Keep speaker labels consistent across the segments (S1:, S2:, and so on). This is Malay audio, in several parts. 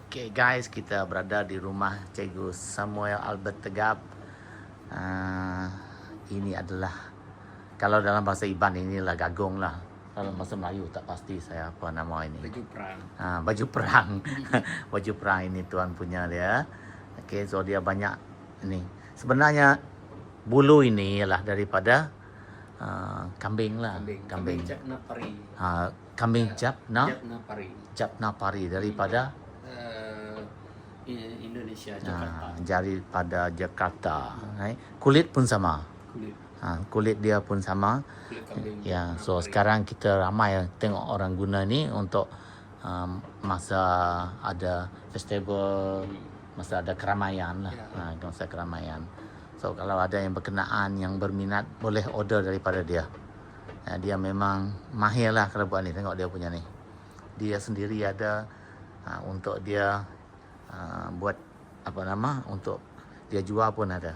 S1: Okay guys, kita berada di rumah Cikgu Samuel Albert Tegap. Ini adalah, kalau dalam bahasa Iban inilah gagong lah. Kalau bahasa Melayu tak pasti saya apa nama ini.
S2: Baju perang.
S1: Baju perang. Baju perang ini tuan punya dia. Okay, so dia banyak ini. Sebenarnya bulu ini ialah daripada kambing lah.
S2: Kambing Japna Pari.
S1: Kambing Japna
S2: Pari
S1: daripada
S2: Indonesia, Jakarta.
S1: Daripada Jakarta. Kulit pun sama. Kulit dia pun sama.
S2: Kulit kambing.
S1: Ya, so sekarang kita ramai tengok orang guna ni untuk masa ada festival, masa ada keramaian lah. Masa keramaian. So kalau ada yang berkenaan, yang berminat, boleh order daripada dia. Dia memang mahir lah kalau buat ni. Tengok dia punya ni. Dia sendiri ada untuk dia buat apa nama, untuk dia jual pun ada.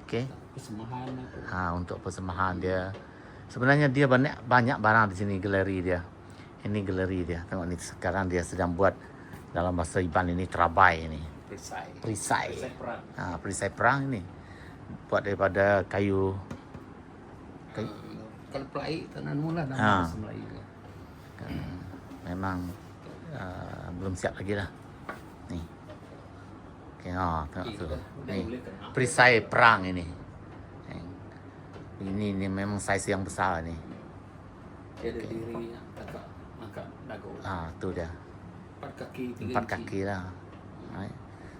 S1: Okey.
S2: Persembahan
S1: Untuk persembahan dia. Sebenarnya dia banyak barang di sini, galeri dia. Ini galeri dia. Tengok ni, sekarang dia sedang buat, dalam bahasa Iban ini terabai ini. Perisai
S2: perang.
S1: Perisai perang ini. Buat daripada kayu.
S2: Kalau pelai tanah mula dalam bahasa Melayu.
S1: Memang belum siap lagi lah. Ni. Okey, tengok tu. Ni. Perisai perang ini. Ini memang saiz yang besar ni.
S2: Dia ada diri angkat dagu.
S1: Tu dia.
S2: 4 kaki, 3
S1: 4 kaki lah.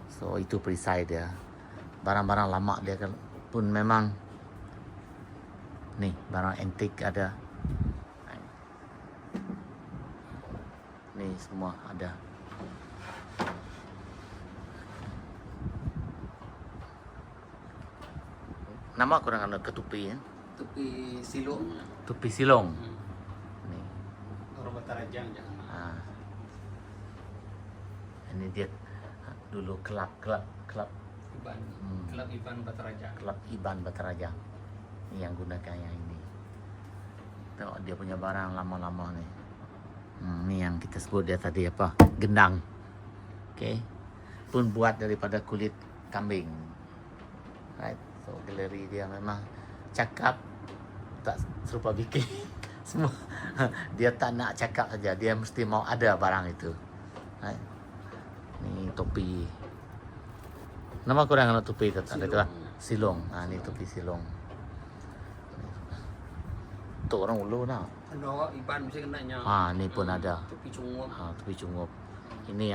S1: So itu perisai dia. Barang-barang lama dia pun memang ni, barang antik ada. Ni semua ada. Nama korang ada ketupi ya?
S2: Tupi silong.
S1: Tupi silong. Ni.
S2: Orang Batarajang jangan.
S1: Ini dia dulu kelab
S2: Iban. Kelab Iban Batarajang.
S1: Kelab Iban Batarajang. Ini yang gunakan yang ini. Tengok dia punya barang lama-lama ni. Ni yang kita sebut dia tadi apa? Gendang. Okey. Pun buat daripada kulit kambing. Right. So galeri dia memang cakap tak serupa bikin. Semua dia tak nak cakap saja, dia mesti mau ada barang itu. Right. Ni topi. Nama korang nak topi tak ada tu lah. Silong. Ni topi silong. Untuk orang Ulu nak.
S2: Ada Iban mesti kenanya.
S1: Ni pun ada.
S2: Topi cungup.
S1: Topi cungup. Ini yang